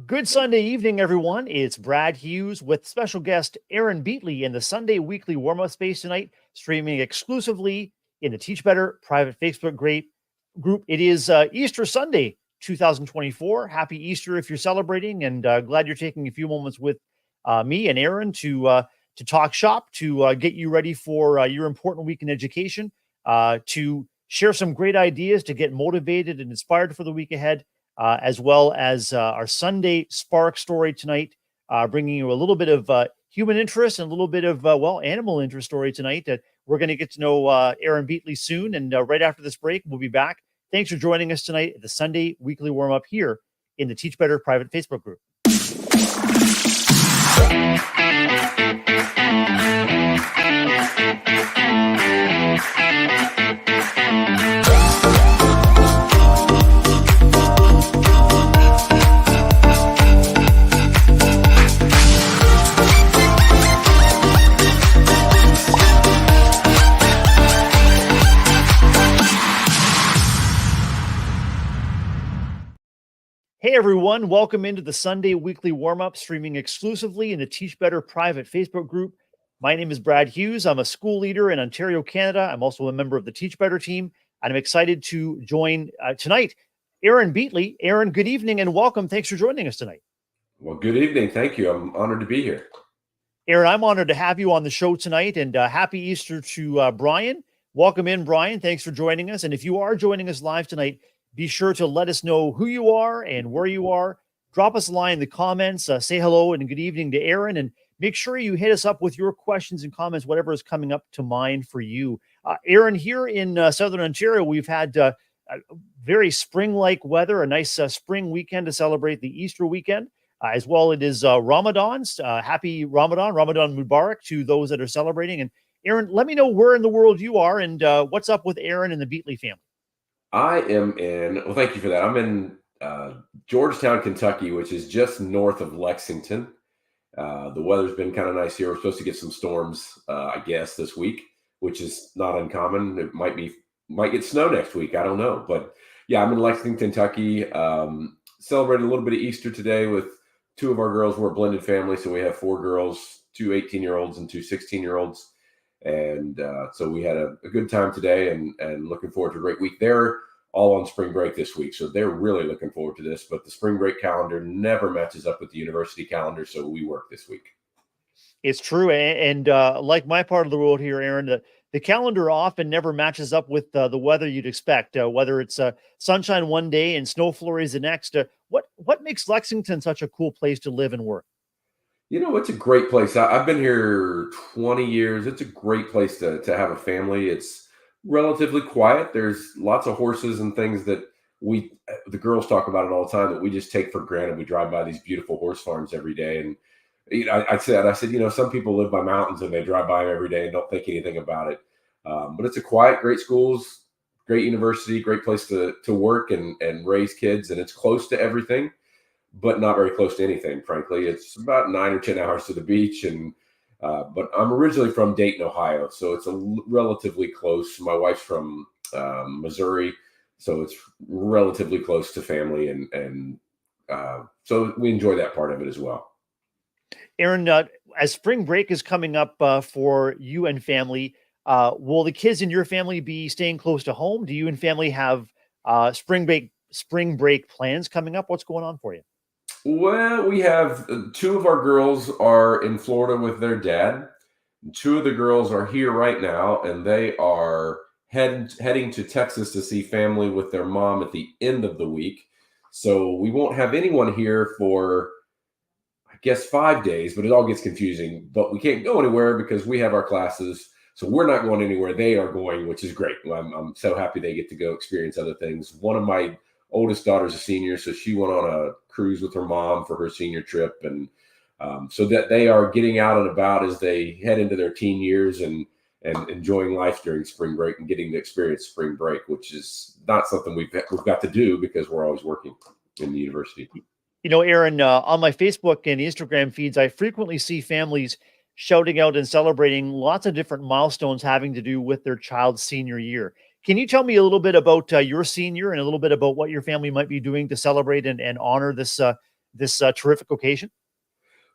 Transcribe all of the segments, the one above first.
Good Sunday evening, everyone. It's Brad Hughes with special guest Aaron Beighle in the Sunday weekly warm-up space tonight, streaming exclusively in the Teach Better private Facebook group. It is Easter Sunday, 2024. Happy Easter if you're celebrating, and glad you're taking a few moments with me and Aaron to talk shop, to get you ready for your important week in education, to share some great ideas, to get motivated and inspired for the week ahead, as well as our Sunday Spark story tonight, bringing you a little bit of human interest and a little bit of, animal interest story tonight. We're going to get to know Aaron Beatley soon. And right after this break, we'll be back. Thanks for joining us tonight at the Sunday weekly warm up here in the Teach Better private Facebook group. Hey everyone, welcome into the Sunday weekly warm-up, streaming exclusively in the Teach Better private Facebook group. My name is Brad Hughes. I'm a school leader in Ontario, Canada. I'm also a member of the Teach Better team, and I'm excited to join tonight Aaron Beatley. Aaron, good evening and welcome. Thanks for joining us tonight. Well, good evening. Thank you. I'm honored to be here. Aaron, I'm honored to have you on the show tonight, and happy Easter to Brian. Welcome in, Brian. Thanks for joining us. And if you are joining us live tonight, be sure to let us know who you are and where you are. Drop us a line in the comments. Say hello and good evening to Aaron, and make sure you hit us up with your questions and comments, whatever is coming up to mind for you. Aaron, here in Southern Ontario, we've had very spring-like weather, a nice spring weekend to celebrate the Easter weekend. As well, it is Ramadan. Happy Ramadan Mubarak to those that are celebrating. And Aaron, let me know where in the world you are and what's up with Aaron and the Beatley family. Well, thank you for that. I'm in Georgetown, Kentucky, which is just north of Lexington. The weather's been kind of nice here. We're supposed to get some storms, I guess, this week, which is not uncommon. It might get snow next week. I don't know. But yeah, I'm in Lexington, Kentucky. Celebrated a little bit of Easter today with two of our girls. We're a blended family, so we have four girls, two 18-year-olds and two 16-year-olds. And so we had a good time today and looking forward to a great week. They're all on spring break this week, so they're really looking forward to this. But the spring break calendar never matches up with the university calendar, so we work this week. It's true. And like my part of the world here, Aaron, the calendar often never matches up with the weather you'd expect, whether it's sunshine one day and snow flurries the next. What makes Lexington such a cool place to live and work? You know, it's a great place. I've been here 20 years. It's a great place to have a family. It's relatively quiet. There's lots of horses and things that the girls talk about it all the time that we just take for granted. We drive by these beautiful horse farms every day. And I said, some people live by mountains and they drive by them every day and don't think anything about it. But it's a quiet, great schools, great university, great place to work and raise kids. And it's close to everything, but not very close to anything, frankly. It's about 9 or 10 hours to the beach. But I'm originally from Dayton, Ohio, so it's relatively close. My wife's from Missouri, so it's relatively close to family. And so we enjoy that part of it as well. Aaron, as spring break is coming up for you and family, will the kids in your family be staying close to home? Do you and family have spring break plans coming up? What's going on for you? Well, we have two of our girls are in Florida with their dad. Two of the girls are here right now, and they are heading to Texas to see family with their mom at the end of the week. So we won't have anyone here for, I guess, 5 days, but it all gets confusing. But we can't go anywhere because we have our classes. So we're not going anywhere. They are going, which is great. I'm so happy they get to go experience other things. One of my oldest daughter's a senior, so she went on a cruise with her mom for her senior trip. And so that they are getting out and about as they head into their teen years and enjoying life during spring break and getting to experience spring break, which is not something we've got to do because we're always working in the university. You know, Aaron, on my Facebook and Instagram feeds, I frequently see families shouting out and celebrating lots of different milestones having to do with their child's senior year. Can you tell me a little bit about your senior and a little bit about what your family might be doing to celebrate and honor this this terrific occasion?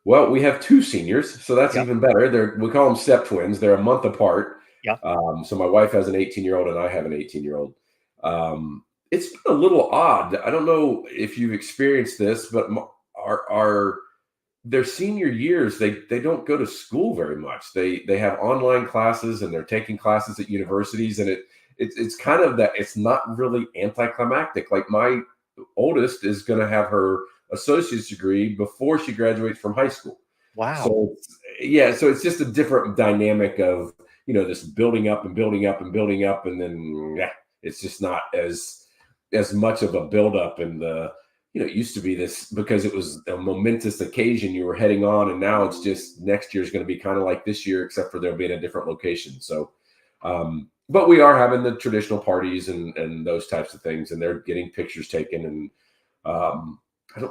Well, we have two seniors, so that's Yeah, even better. We call them step twins. They're a month apart. yeah. So my wife has an 18-year-old and I have an 18-year-old. It's been a little odd. I don't know if you've experienced this, but our their senior years, they don't go to school very much. They have online classes and they're taking classes at universities, and it's kind of that. It's not really anticlimactic. Like my oldest is going to have her associate's degree before she graduates from high school. Wow. So yeah, so it's just a different dynamic of this building up and building up and building up, and then yeah, it's just not as much of a buildup. And it used to be this because it was a momentous occasion you were heading on, and now it's just next year is going to be kind of like this year, except for they'll be in a different location. So, but we are having the traditional parties and those types of things, and they're getting pictures taken, and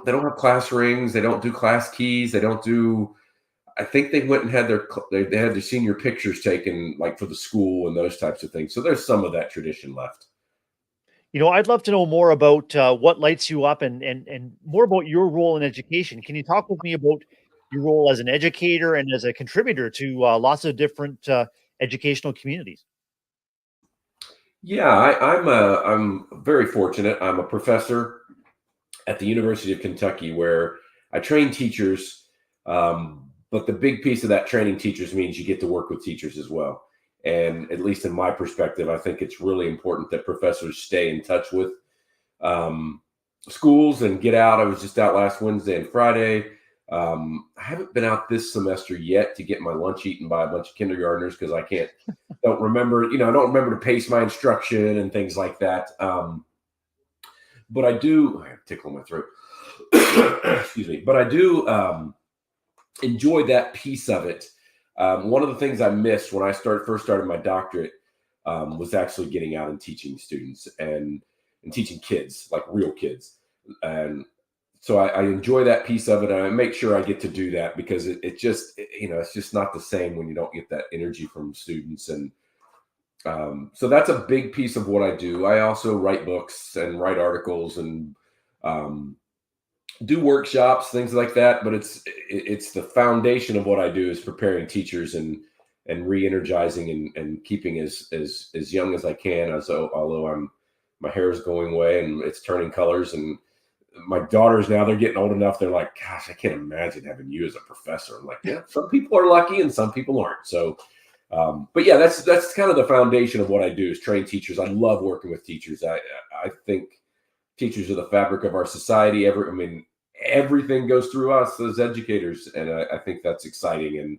they don't have class rings, they don't do class keys, they don't do. I think they went and had they had their senior pictures taken, like for the school and those types of things. So there's some of that tradition left. I'd love to know more about what lights you up and more about your role in education. Can you talk with me about your role as an educator and as a contributor to lots of different educational communities? Yeah, I'm very fortunate. I'm a professor at the University of Kentucky where I train teachers. But the big piece of that training teachers means you get to work with teachers as well. And at least in my perspective, I think it's really important that professors stay in touch with um, schools and get out. I was just out last Wednesday and Friday. I haven't been out this semester yet to get my lunch eaten by a bunch of kindergartners because don't remember, I don't remember to pace my instruction and things like that. But I do, I have a tickle in my throat. Excuse me. But I do enjoy that piece of it. One of the things I missed when I first started my doctorate was actually getting out and teaching students and teaching kids, like real kids. And so I enjoy that piece of it, and I make sure I get to do that because it's just not the same when you don't get that energy from students. And so that's a big piece of what I do. I also write books and write articles and um, do workshops, things like that. But it's the foundation of what I do is preparing teachers and re-energizing and keeping as young as I can. Although my hair is going away and it's turning colors, and my daughters now they're getting old enough. They're like, gosh, I can't imagine having you as a professor. I'm like, yeah, some people are lucky and some people aren't. So, but yeah, that's kind of the foundation of what I do is train teachers. I love working with teachers. I think teachers are the fabric of our society. Everything goes through us as educators, and I think that's exciting and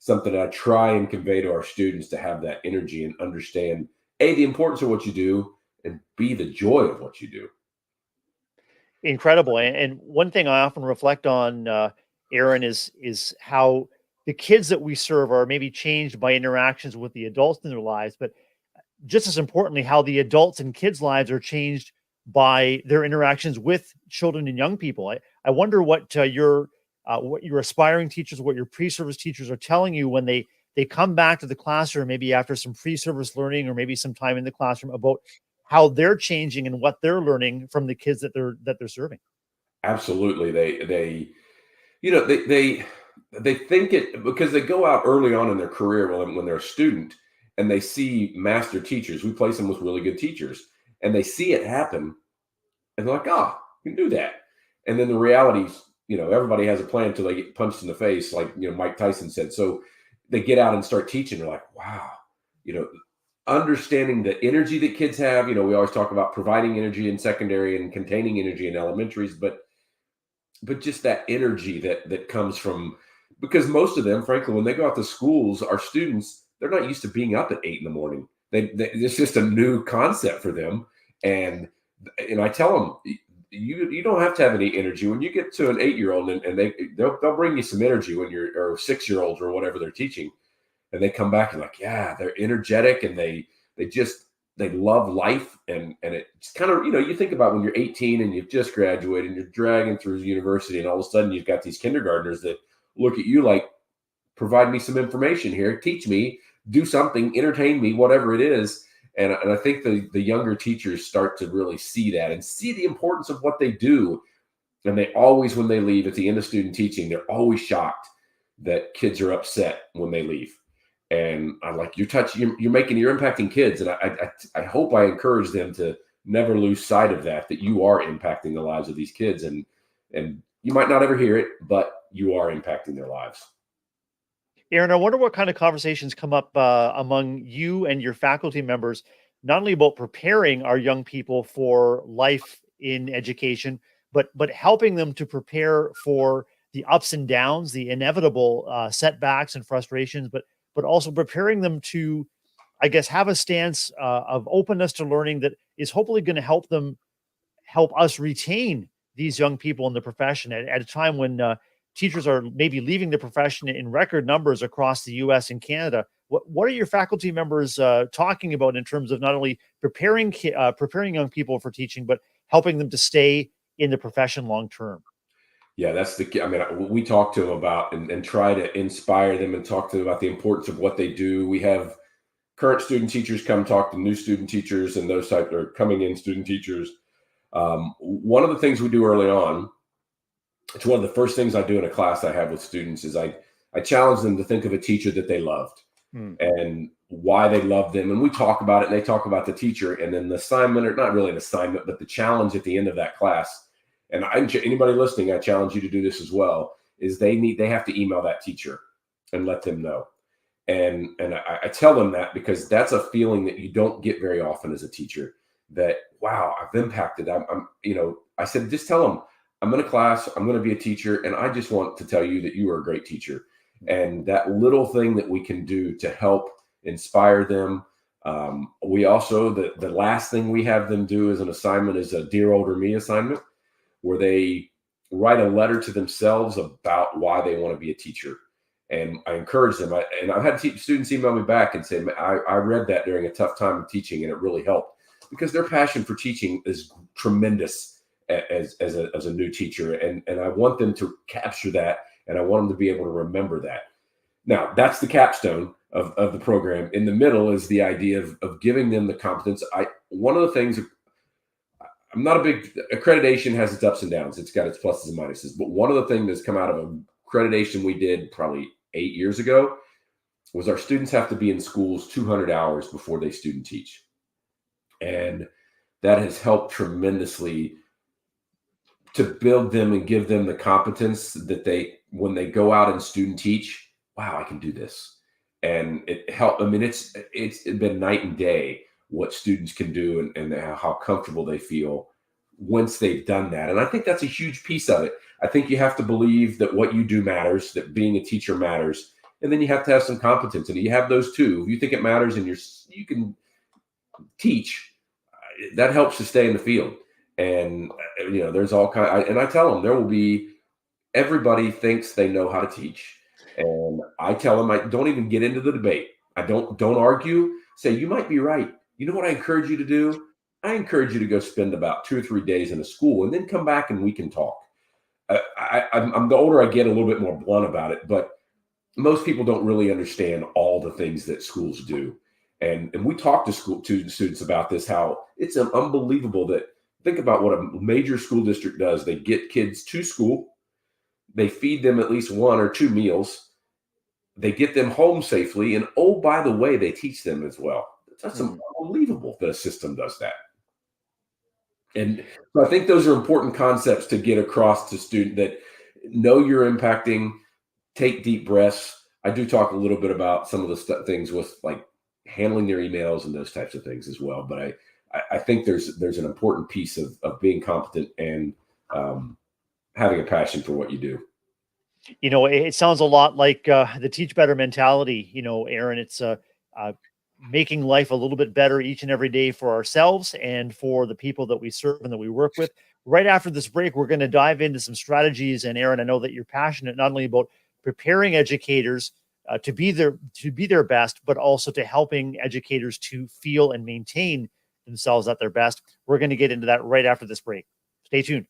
something I try and convey to our students to have that energy and understand the importance of what you do, and B, the joy of what you do. Incredible. And one thing I often reflect on, Aaron, is how the kids that we serve are maybe changed by interactions with the adults in their lives, but just as importantly, how the adults and kids' lives are changed by their interactions with children and young people. I wonder what your aspiring teachers, what your pre-service teachers are telling you when they come back to the classroom, maybe after some pre-service learning or maybe some time in the classroom, about how they're changing and what they're learning from the kids that they're serving. Absolutely, they think it because they go out early on in their career when they're a student and they see master teachers. We place them with really good teachers, and they see it happen, and they're like, "Ah, you can do that." And then the reality is, everybody has a plan until they get punched in the face, like Mike Tyson said. So they get out and start teaching. They're like, "Wow," you know, understanding the energy that kids have. We always talk about providing energy in secondary and containing energy in elementaries, but just that energy that comes from because most of them, frankly, when they go out to schools, our students, they're not used to being up at 8 in the morning. It's just a new concept for them, and I tell them you don't have to have any energy when you get to an 8-year-old, and they'll bring you some energy when you're or 6-year-olds or whatever they're teaching, and they come back and like, yeah, they're energetic and they love life. And it's kind of, you think about when you're 18 and you've just graduated and you're dragging through university, and all of a sudden you've got these kindergartners that look at you like, provide me some information here, teach me, do something, entertain me, whatever it is. And I think the younger teachers start to really see that and see the importance of what they do. And they always, when they leave at the end of student teaching, they're always shocked that kids are upset when they leave. And I'm like, you're impacting kids. And I hope I encourage them to never lose sight of that you are impacting the lives of these kids. And you might not ever hear it, but you are impacting their lives. Aaron, I wonder what kind of conversations come up among you and your faculty members, not only about preparing our young people for life in education, but helping them to prepare for the ups and downs, the inevitable setbacks and frustrations, but also preparing them to, I guess, have a stance of openness to learning that is hopefully going to help us retain these young people in the profession at a time when teachers are maybe leaving the profession in record numbers across the U.S. and Canada. What are your faculty members talking about in terms of not only preparing young people for teaching, but helping them to stay in the profession long term? Yeah, that's the key. I mean, we talk to them about and try to inspire them and talk to them about the importance of what they do. We have current student teachers come talk to new student teachers and those type or coming in student teachers. One of the things we do early on, it's one of the first things I do in a class I have with students is I challenge them to think of a teacher that they loved and why they loved them. And we talk about it and they talk about the teacher, and then the assignment, or not really an assignment, but the challenge at the end of that class. And anybody listening, I challenge you to do this as well, is they have to email that teacher and let them know. And I tell them that because that's a feeling that you don't get very often as a teacher, that, wow, I've impacted. I said, just tell them I'm in a class, I'm going to be a teacher, and I just want to tell you that you are a great teacher. And that little thing that we can do to help inspire them. We also, the last thing we have them do as an assignment is a Dear Older Me assignment, where they write a letter to themselves about why they want to be a teacher. And I encourage them. I've had students email me back and say, I read that during a tough time of teaching, and it really helped, because their passion for teaching is tremendous as a new teacher. And I want them to capture that, and I want them to be able to remember that. Now, that's the capstone of the program. In the middle is the idea of giving them the competence. One of the things, I'm not a big, accreditation has its ups and downs. It's got its pluses and minuses. But one of the things that's come out of accreditation we did probably 8 years ago was our students have to be in schools 200 hours before they student teach. And that has helped tremendously to build them and give them the competence that when they go out and student teach, wow, I can do this. And it helped. I mean, it's been night and day what students can do and how comfortable they feel once they've done that. And I think that's a huge piece of it. I think you have to believe that what you do matters, that being a teacher matters, and then you have to have some competence. And you have those two. If you think it matters and you can teach, that helps to stay in the field. And there's all kind. And I tell them there will be. Everybody thinks they know how to teach, and I tell them I don't even get into the debate. I don't argue. Say you might be right. You know what I encourage you to do? I encourage you to go spend about 2 or 3 days in a school, and then come back and we can talk. I'm the older I get, a little bit more blunt about it, but most people don't really understand all the things that schools do. And we talk to students about this, how it's unbelievable that, think about what a major school district does. They get kids to school, they feed them at least 1 or 2 meals, they get them home safely, and oh, by the way, they teach them as well. That's unbelievable that a system does that. And so I think those are important concepts to get across to students, that know you're impacting, take deep breaths. I do talk a little bit about some of the things with like handling their emails and those types of things as well. But I think there's an important piece of being competent and having a passion for what you do. It sounds a lot like the teach better mentality, Aaron. It's making life a little bit better each and every day for ourselves and for the people that we serve and that we work with. Right after this break, we're going to dive into some strategies. And Aaron, I know that you're passionate not only about preparing educators to be their best, but also to helping educators to feel and maintain themselves at their best. We're going to get into that right after this break. Stay tuned.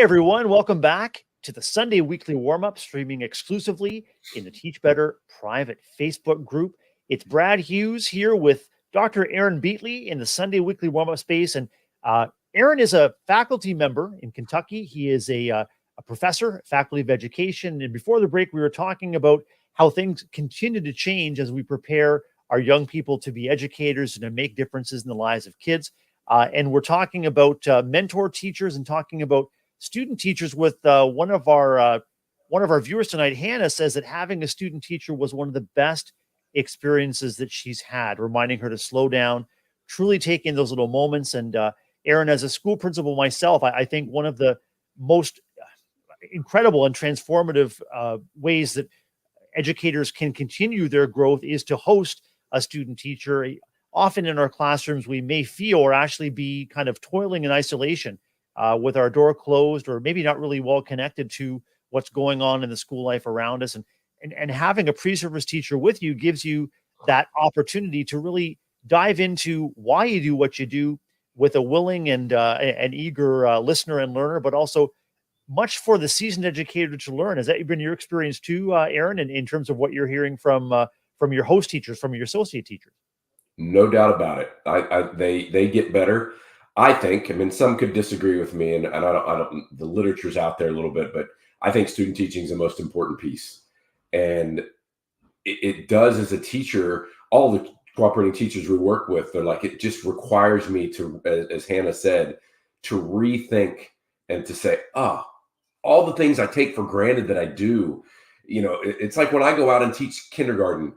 everyone. Welcome back to the Sunday Weekly Warm-Up, streaming exclusively in the Teach Better private Facebook group. It's Brad Hughes here with Dr. Aaron Beighle in the Sunday Weekly Warm-Up space. And Aaron is a faculty member in Kentucky. He is a professor, faculty of education. And before the break, we were talking about how things continue to change as we prepare our young people to be educators and to make differences in the lives of kids. And we're talking about mentor teachers and talking about student teachers with one of our viewers tonight. Hannah says that having a student teacher was one of the best experiences that she's had, reminding her to slow down, truly take in those little moments. And Aaron, as a school principal myself, I think one of the most incredible and transformative ways that educators can continue their growth is to host a student teacher. Often in our classrooms, we may feel or actually be kind of toiling in isolation with our door closed, or maybe not really well connected to what's going on in the school life around us. And having a pre-service teacher with you gives you that opportunity to really dive into why you do what you do with a willing and an eager listener and learner, but also much for the seasoned educator to learn. Has that been your experience too, Aaron, in terms of what you're hearing from your host teachers, from your associate teachers? No doubt about it. They get better. I think. I mean, some could disagree with me, and I don't. The literature's out there a little bit, but I think student teaching is the most important piece, and it does as a teacher. All the cooperating teachers we work with, they're like, it just requires me to, as Hannah said, to rethink and to say, all the things I take for granted that I do. It's like when I go out and teach kindergarten.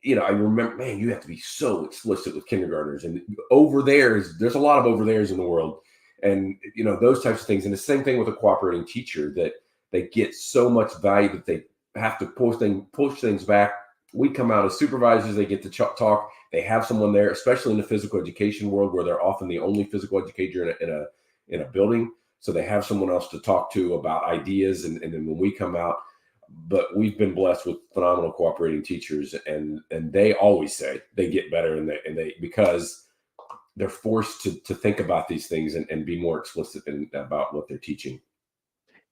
I remember, man, you have to be so explicit with kindergartners, and there's a lot of over there's in the world, and those types of things. And the same thing with a cooperating teacher, that they get so much value that they have to push things back. We come out as supervisors, they get to talk. They have someone there, especially in the physical education world, where they're often the only physical educator in a building. So they have someone else to talk to about ideas, and then when we come out. But we've been blessed with phenomenal cooperating teachers, and they always say they get better, and they because they're forced to think about these things and be more explicit about what they're teaching.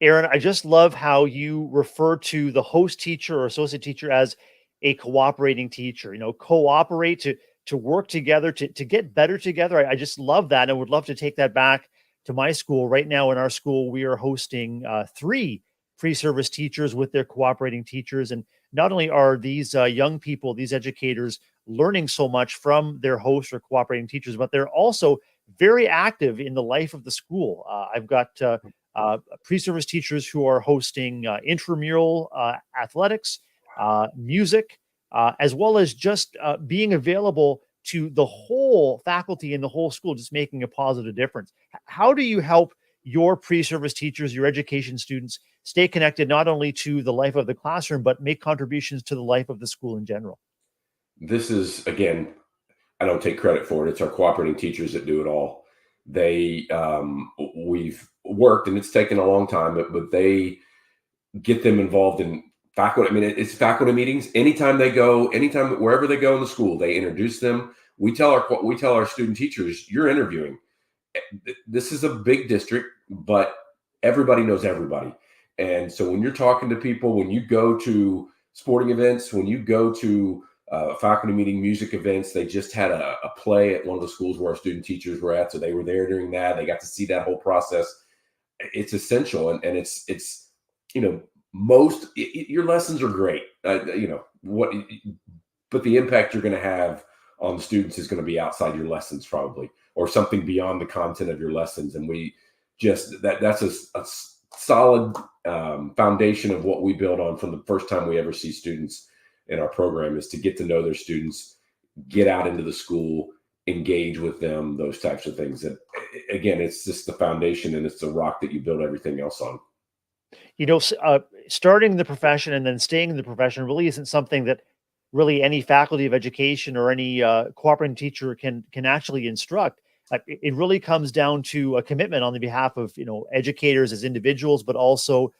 Aaron, I just love how you refer to the host teacher or associate teacher as a cooperating teacher. Cooperate to work together to get better together. I just love that. I would love to take that back to my school. Right now in our school, we are hosting 3 pre-service teachers with their cooperating teachers. And not only are these young people, these educators, learning so much from their hosts or cooperating teachers, but they're also very active in the life of the school. I've got pre-service teachers who are hosting intramural athletics, music, as well as just being available to the whole faculty in the whole school, just making a positive difference. How do you help your pre-service teachers, your education students, stay connected not only to the life of the classroom, but make contributions to the life of the school in general? This is, again, I don't take credit for it. It's our cooperating teachers that do it all. We've worked, and it's taken a long time, but they get them involved in faculty. I mean, it's faculty meetings. Anytime wherever they go in the school, they introduce them. We tell our student teachers, you're interviewing. This is a big district, but everybody knows everybody. And so when you're talking to people, when you go to sporting events, when you go to faculty meeting, music events, they just had a play at one of the schools where our student teachers were at. So they were there during that. They got to see that whole process. It's essential. And it's, your lessons are great, but the impact you're going to have on the students is going to be outside your lessons probably, or something beyond the content of your lessons. And we just, that's a solid foundation of what we build on from the first time we ever see students in our program, is to get to know their students, get out into the school, engage with them, those types of things. That, again, it's just the foundation, and it's the rock that you build everything else on. Starting the profession and then staying in the profession really isn't something that really any faculty of education or any cooperating teacher can actually instruct. It really comes down to a commitment on the behalf of educators as individuals, but also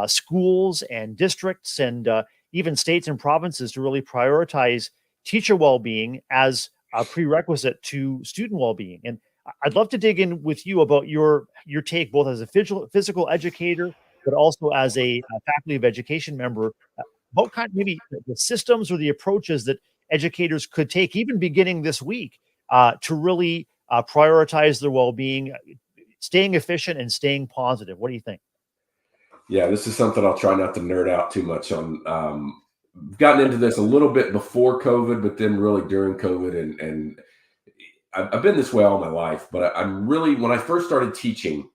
schools and districts and even states and provinces to really prioritize teacher well-being as a prerequisite to student well-being. And I'd love to dig in with you about your take, both as a physical educator, but also as a faculty of education member, about kind of maybe the systems or the approaches that educators could take, even beginning this week, to really prioritize their well-being, staying efficient and staying positive. What do you think? Yeah, this is something I'll try not to nerd out too much on. Gotten into this a little bit before COVID, but then really during COVID, and I've been this way all my life. But I'm really, when I first started teaching,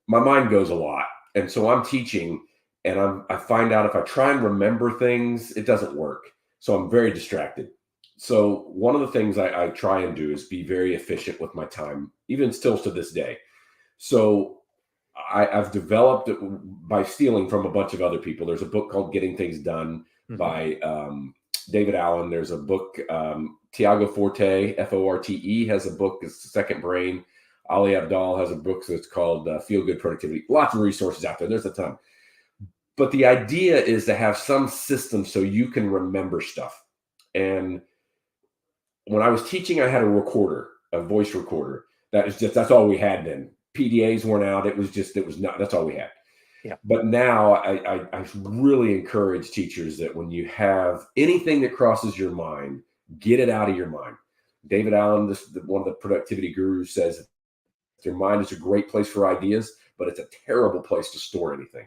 my mind goes a lot, and so I'm teaching, and I find out if I try and remember things, it doesn't work. So I'm very distracted. So one of the things I try and do is be very efficient with my time, even still to this day. So I've developed it by stealing from a bunch of other people. There's a book called Getting Things Done by David Allen. There's a book, Tiago Forte, Forte, has a book, it's Second Brain. Ali Abdal has a book that's called Feel Good Productivity. Lots of resources out there. There's a ton. But the idea is to have some system so you can remember stuff. And when I was teaching, I had a recorder, a voice recorder. That's all we had then. PDAs weren't out. It was not, that's all we had. Yeah. But now I really encourage teachers that when you have anything that crosses your mind, get it out of your mind. David Allen, one of the productivity gurus, says your mind is a great place for ideas, but it's a terrible place to store anything.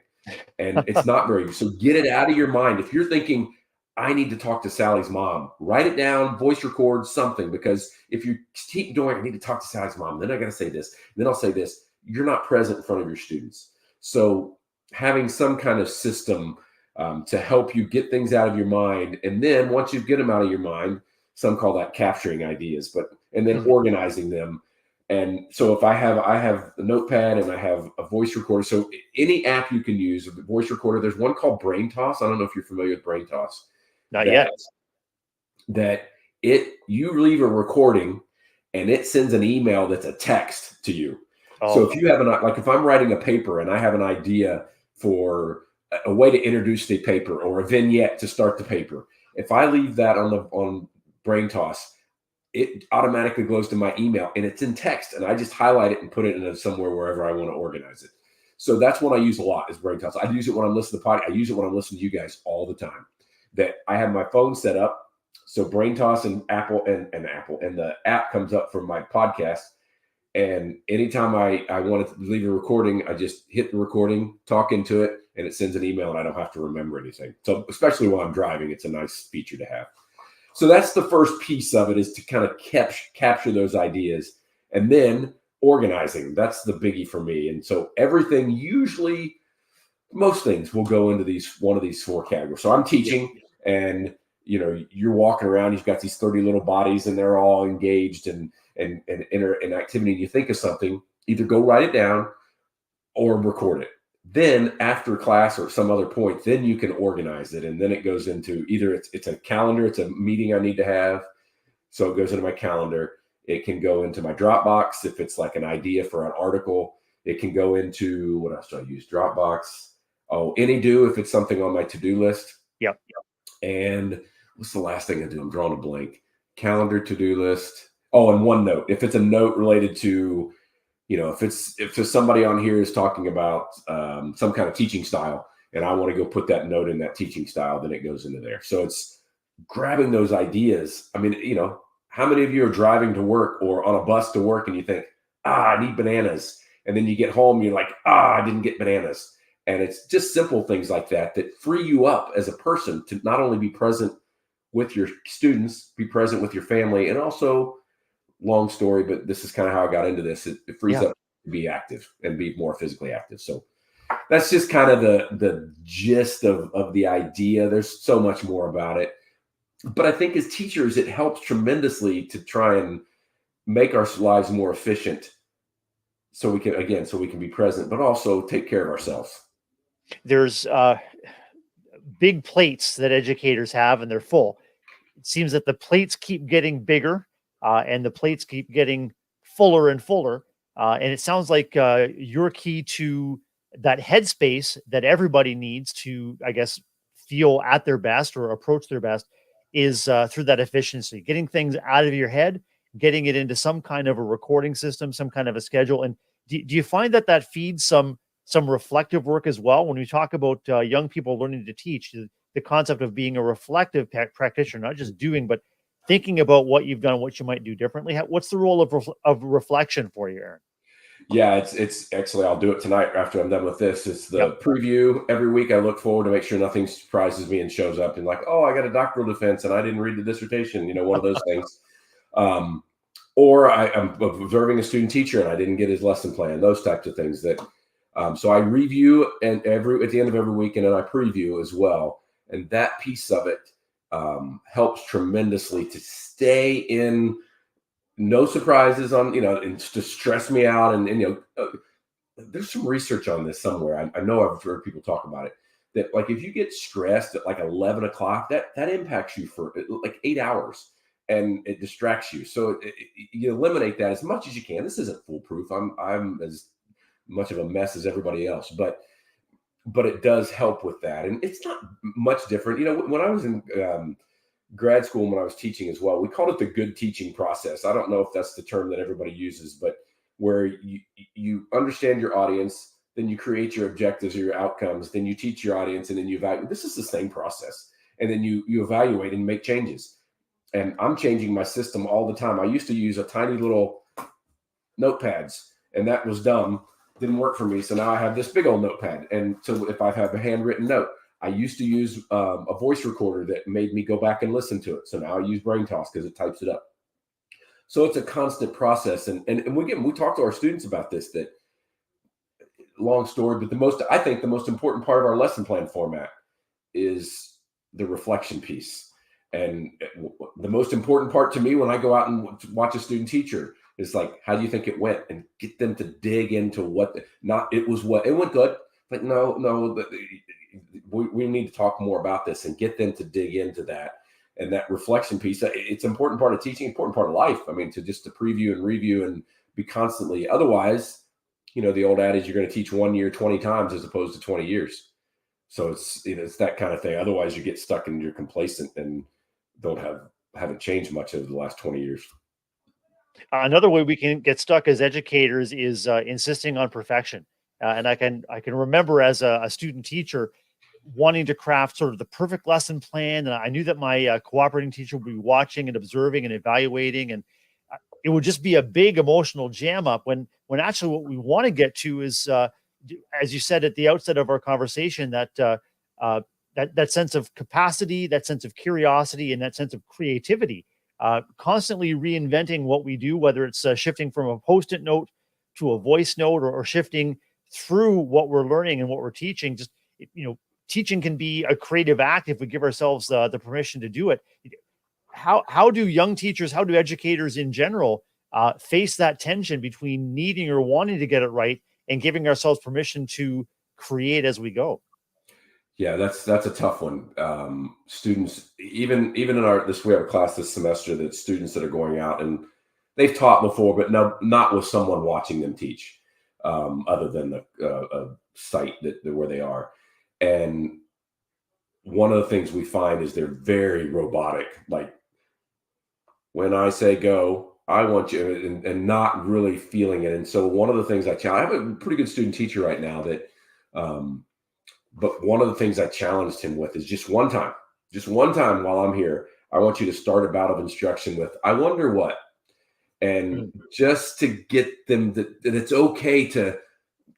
And it's not very, so get it out of your mind. If you're thinking, I need to talk to Sally's mom, write it down, voice record something, because if you keep doing, I need to talk to Sally's mom, then I got to say this, then I'll say this, you're not present in front of your students. So having some kind of system to help you get things out of your mind. And then once you get them out of your mind, some call that capturing ideas, and then organizing them. And so if I have a notepad and I have a voice recorder, so any app you can use, a voice recorder, there's one called Brain Toss. I don't know if you're familiar with Brain Toss. Not yet. That you leave a recording and it sends an email that's a text to you. Oh. So if you have if I'm writing a paper and I have an idea for a way to introduce the paper or a vignette to start the paper, if I leave that on Brain Toss, it automatically goes to my email and it's in text, and I just highlight it and put it in somewhere wherever I want to organize it. So that's what I use a lot is Brain Toss. I use it when I'm listening to the podcast. I use it when I'm listening to you guys all the time. That I have my phone set up. So Brain Toss and Apple and the app comes up from my podcast. And anytime I want to leave a recording, I just hit the recording, talk into it, and it sends an email and I don't have to remember anything. So especially while I'm driving, it's a nice feature to have. So that's the first piece of it, is to kind of capture those ideas, and then organizing. That's the biggie for me. And so everything, usually most things will go into one of these four categories. So I'm teaching, and you're walking around, you've got these 30 little bodies and they're all engaged and in activity. And you think of something, either go write it down or record it. Then after class or some other point, then you can organize it. And then it goes into either it's a calendar, it's a meeting I need to have. So it goes into my calendar. It can go into my Dropbox if it's like an idea for an article. It can go into, what else do I use? Dropbox. Oh, AnyDo if it's something on my to-do list. Yep. And what's the last thing I do? I'm drawing a blank. Calendar, to-do list. Oh, and OneNote. If it's a note related to, if there's somebody on here is talking about some kind of teaching style, and I want to go put that note in that teaching style, then it goes into there. So it's grabbing those ideas. I mean, how many of you are driving to work or on a bus to work and you think, I need bananas. And then you get home, you're like, I didn't get bananas. And it's just simple things like that free you up as a person to not only be present with your students, be present with your family, and also, long story, but this is kind of how I got into this. It frees up to be active and be more physically active. So that's just kind of the gist of the idea. There's so much more about it. But I think as teachers, it helps tremendously to try and make our lives more efficient so we can be present, but also take care of ourselves. There's big plates that educators have, and they're full. It seems that the plates keep getting bigger, and the plates keep getting fuller and fuller. And it sounds like your key to that headspace that everybody needs to, I guess, feel at their best or approach their best is through that efficiency, getting things out of your head getting it into some kind of a recording system, some kind of a schedule. And do you find that that feeds some reflective work as well? When we talk about young people learning to teach, the concept of being a reflective practitioner, not just doing, but thinking about what you've done, what you might do differently. What's the role of reflection for you, Aaron? Yeah, it's actually, I'll do it tonight after I'm done with this. It's Yep. the preview every week. I look forward to make sure nothing surprises me and shows up and like, oh, I got a doctoral defense and I didn't read the dissertation. One of those things. Um, or I'm observing a student teacher and I didn't get his lesson plan. Those types of things that. So I review and at the end of every week, and then I preview as well. And that piece of it helps tremendously to stay in no surprises on, and to stress me out. There's some research on this somewhere. I know I've heard people talk about it, that like if you get stressed at like 11 o'clock, that impacts you for like 8 hours and it distracts you. So you eliminate that as much as you can. This isn't foolproof. I'm as much of a mess as everybody else, but it does help with that. And it's not much different. When I was in grad school, when I was teaching as well, we called it the good teaching process. I don't know if that's the term that everybody uses, but where you understand your audience, then you create your objectives or your outcomes, then you teach your audience, and then you evaluate. This is the same process. And then you evaluate and make changes. And I'm changing my system all the time. I used to use a tiny little notepads, and that was dumb. Didn't work for me. So now I have this big old notepad. And so if I have a handwritten note, I used to use a voice recorder that made me go back and listen to it. So now I use BrainToss because it types it up. So it's a constant process. And we talk to our students about this, that long story, but I think the most important part of our lesson plan format is the reflection piece. And the most important part to me when I go out and watch a student teacher is like, how do you think it went? And get them to dig into it went good. Like, no, we need to talk more about this and get them to dig into that. And that reflection piece, it's an important part of teaching, important part of life. I mean, to preview and review and be constantly, otherwise, the old adage, you're going to teach 1 year 20 times as opposed to 20 years. So it's that kind of thing. Otherwise you get stuck and you're complacent and haven't changed much over the last 20 years. Another way we can get stuck as educators is insisting on perfection. And I can remember as a student teacher wanting to craft sort of the perfect lesson plan. And I knew that my cooperating teacher would be watching and observing and evaluating. And it would just be a big emotional jam up when actually what we want to get to is, as you said at the outset of our conversation, that sense of capacity, that sense of curiosity, and that sense of creativity. Constantly reinventing what we do, whether it's shifting from a post-it note to a voice note, or shifting through what we're learning and what we're teaching. Just, teaching can be a creative act if we give ourselves the permission to do it. How do young teachers, how do educators in general face that tension between needing or wanting to get it right and giving ourselves permission to create as we go? Yeah, that's a tough one. Students, even in we have a class this semester that students that are going out and they've taught before, but not with someone watching them teach, other than a site where they are. And one of the things we find is they're very robotic. Like, when I say go, I want you, and not really feeling it. And so one of the things I have a pretty good student teacher right now that, but one of the things I challenged him with is just one time while I'm here, I want you to start a bout of instruction with, I wonder what, and just to get them that it's okay to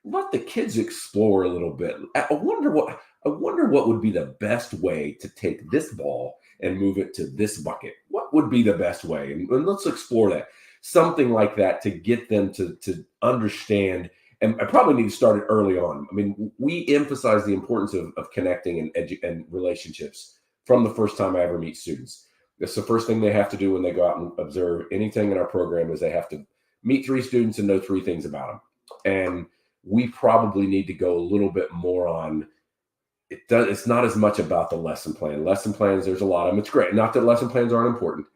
let the kids explore a little bit. I wonder what would be the best way to take this ball and move it to this bucket. What would be the best way? And let's explore that. Something like that to get them to understand. And I probably need to start it early on. I mean, we emphasize the importance of connecting and relationships from the first time I ever meet students. That's the first thing they have to do when they go out and observe anything in our program, is they have to meet 3 students and know 3 things about them. And we probably need to go a little bit more on it. It's not as much about the lesson plan. Lesson plans, there's a lot of them. It's great. Not that lesson plans aren't important,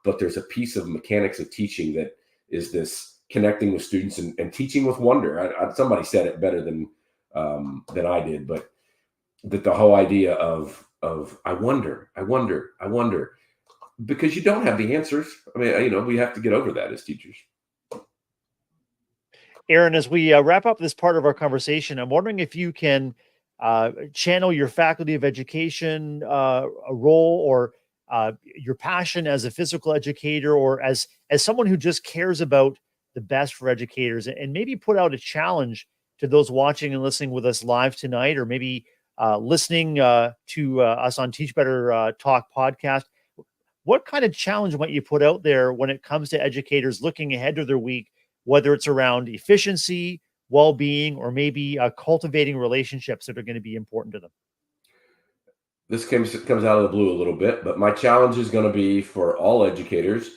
but there's a piece of mechanics of teaching that is this connecting with students and teaching with wonder. Somebody said it better than I did, but that the whole idea of I wonder. because you don't have the answers. I mean, we have to get over that as teachers. Aaron, as we wrap up this part of our conversation, I'm wondering if you can channel your faculty of education a role, or your passion as a physical educator, or as someone who just cares about the best for educators, and maybe put out a challenge to those watching and listening with us live tonight, or maybe listening to us on Teach Better Talk podcast. What kind of challenge might you put out there when it comes to educators looking ahead to their week, whether it's around efficiency, well-being, or maybe cultivating relationships that are going to be important to them? This comes out of the blue a little bit, but my challenge is going to be for all educators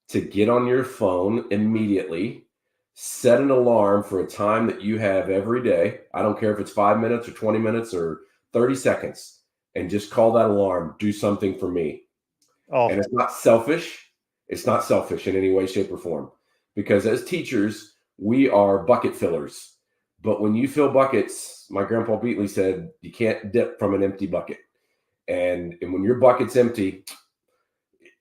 to get on your phone immediately, set an alarm for a time that you have every day. I don't care if it's 5 minutes or 20 minutes or 30 seconds, and just call that alarm, do something for me. Oh, And it's not selfish. It's not selfish in any way, shape, or form. Because as teachers, we are bucket fillers. But when you fill buckets, my grandpa Beighle said, you can't dip from an empty bucket. And when your bucket's empty,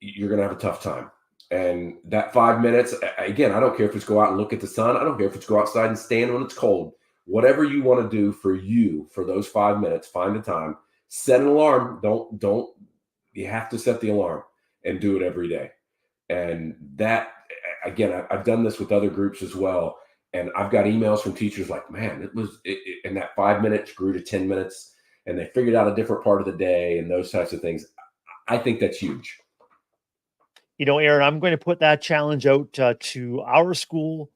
you're going to have a tough time. And that 5 minutes, again, I don't care if it's go out and look at the sun. I don't care if it's go outside and stand when it's cold. Whatever you want to do for you for those 5 minutes, find a time, set an alarm. Don't, you have to set the alarm and do it every day. And that, again, I've done this with other groups as well. And I've got emails from teachers like, man, and that 5 minutes grew to 10 minutes, and they figured out a different part of the day and those types of things. I think that's huge. Aaron, I'm going to put that challenge out to our school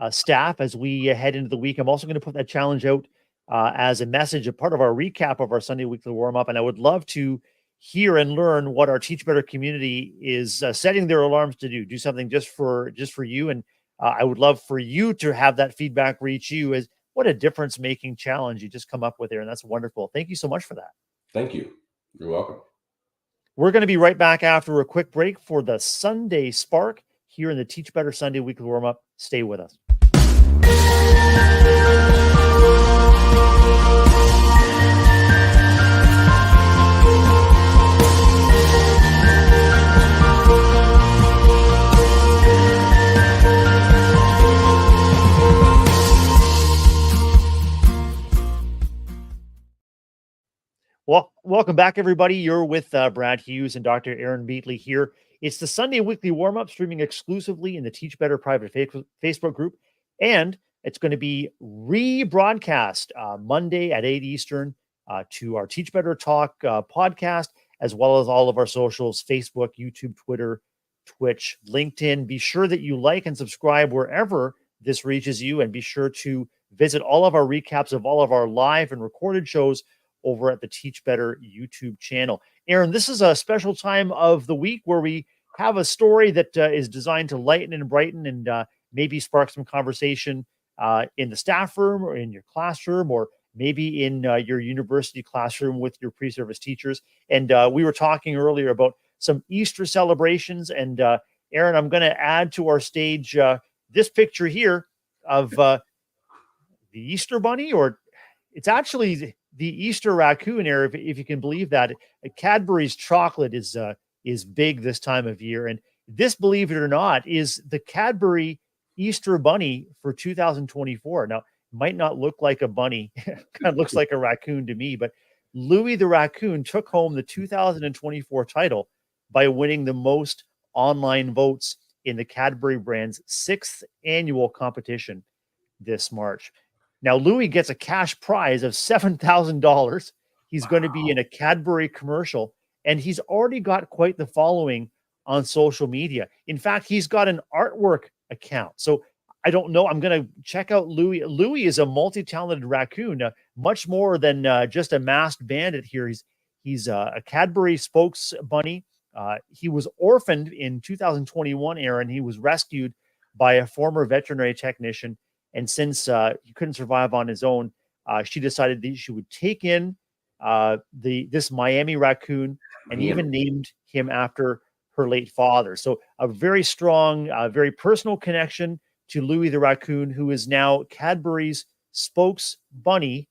staff as we head into the week. I'm also going to put that challenge out as a message, a part of our recap of our Sunday weekly warm up. And I would love to hear and learn what our Teach Better community is setting their alarms to do. Do something just for you. And I would love for you to have that feedback reach you, as what a difference making challenge you just come up with there. And that's wonderful. Thank you so much for that. Thank you. You're welcome. We're going to be right back after a quick break for the Sunday Spark here in the Teach Better Sunday Weekly Warm Up. Stay with us. Well, welcome back, everybody. You're with Brad Hughes and Dr. Aaron Beighle here. It's the Sunday Weekly Warm-Up, streaming exclusively in the Teach Better private Facebook group. And it's going to be rebroadcast Monday at 8 Eastern to our Teach Better Talk podcast, as well as all of our socials, Facebook, YouTube, Twitter, Twitch, LinkedIn. Be sure that you like and subscribe wherever this reaches you, and be sure to visit all of our recaps of all of our live and recorded shows over at the Teach Better YouTube channel. Aaron, this is a special time of the week where we have a story that is designed to lighten and brighten and maybe spark some conversation in the staff room or in your classroom, or maybe in your university classroom with your pre-service teachers. And we were talking earlier about some Easter celebrations. And Aaron, I'm going to add to our stage this picture here of the Easter Bunny, or it's actually the Easter raccoon, Aaron, if you can believe that. Cadbury's chocolate is big this time of year. And this, believe it or not, is the Cadbury Easter Bunny for 2024. Now, it might not look like a bunny. Kind of looks like a raccoon to me, but Louis the Raccoon took home the 2024 title by winning the most online votes in the Cadbury brand's 6th annual competition this March. Now, Louis gets a cash prize of $7,000. He's going to be in a Cadbury commercial, and he's already got quite the following on social media. In fact, he's got an artwork account. So I don't know. I'm going to check out Louis. Louis is a multi-talented raccoon, much more than just a masked bandit here. He's a Cadbury spokes bunny. He was orphaned in 2021, Aaron. He was rescued by a former veterinary technician. And since he couldn't survive on his own, she decided that she would take in this Miami raccoon, and even named him after her late father. So a very strong, very personal connection to Louis the Raccoon, who is now Cadbury's spokes bunny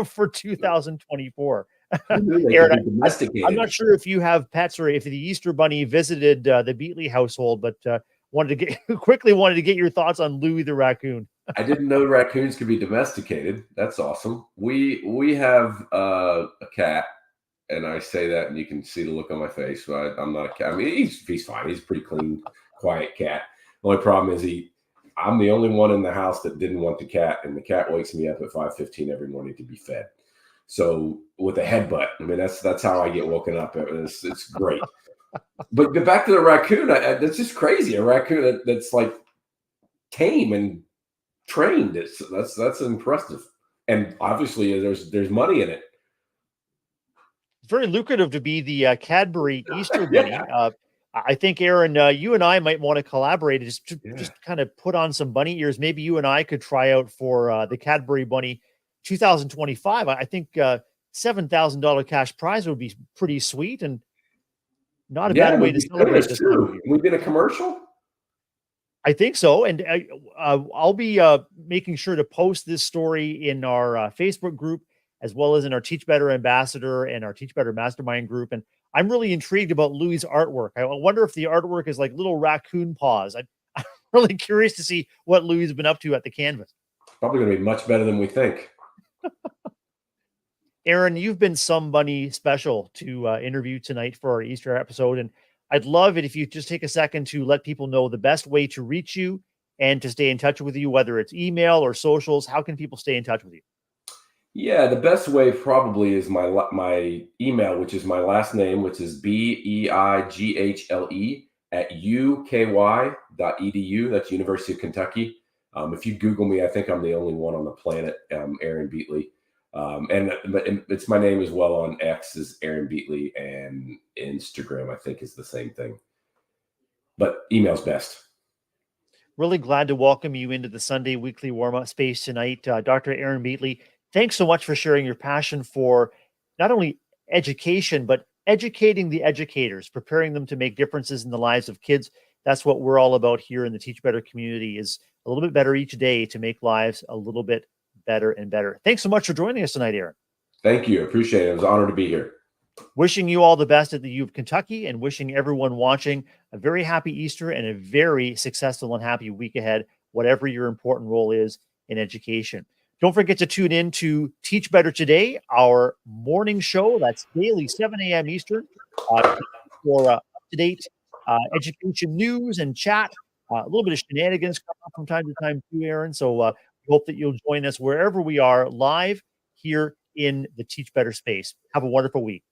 for 2024. Who knew they could Aaron, be I'm not domesticated? sure if you have pets or if the Easter Bunny visited the Beighle household, but wanted to get quickly wanted to get your thoughts on Louis the raccoon. I didn't know raccoons could be domesticated. That's awesome. We have a cat, and I say that, and you can see the look on my face. So I'm not a cat. I mean, he's fine. He's a pretty clean, quiet cat. The only problem is I'm the only one in the house that didn't want the cat, and the cat wakes me up at 5:15 every morning to be fed. So with a headbutt, I mean that's how I get woken up. It's great. But back to the raccoon, that's just crazy. A raccoon that's like tame and trained. That's impressive, and obviously there's money in it. It's very lucrative to be the Cadbury Easter Bunny. Yeah, I think, Aaron, you and I might want to collaborate and yeah, just kind of put on some bunny ears. Maybe you and I could try out for the Cadbury Bunny 2025. I think $7,000 cash prize would be pretty sweet and not a yeah. bad It way would to be good. celebrate It's this time of true. year. We've been a commercial. I think so. And I'll be making sure to post this story in our Facebook group, as well as in our Teach Better Ambassador and our Teach Better Mastermind group. And I'm really intrigued about Louis' artwork. I wonder if the artwork is like little raccoon paws. I'm really curious to see what Louis has been up to at the canvas. Probably going to be much better than we think. Aaron, you've been somebody special to interview tonight for our Easter episode. And I'd love it if you just take a second to let people know the best way to reach you and to stay in touch with you, whether it's email or socials. How can people stay in touch with you? Yeah, the best way probably is my email, which is my last name, which is Beigle at uky.edu. That's University of Kentucky. If you Google me, I think I'm the only one on the planet, Aaron Beighle. And it's my name as well on X is Aaron Beighle, and Instagram I think is the same thing. But email's best. Really glad to welcome you into the Sunday weekly warm-up space tonight. Dr. Aaron Beighle, thanks so much for sharing your passion for not only education, but educating the educators, preparing them to make differences in the lives of kids. That's what we're all about here in the Teach Better community, is a little bit better each day to make lives a little bit better and better. Thanks so much for joining us tonight, Aaron. Thank you. Appreciate it. It was an honor to be here. Wishing you all the best at the U of Kentucky, and wishing everyone watching a very happy Easter and a very successful and happy week ahead, whatever your important role is in education. Don't forget to tune in to Teach Better Today, our morning show. That's daily, 7 a.m. Eastern, for up-to-date education news and chat. A little bit of shenanigans come up from time to time too, Aaron. So we hope that you'll join us wherever we are live here in the Teach Better space. Have a wonderful week.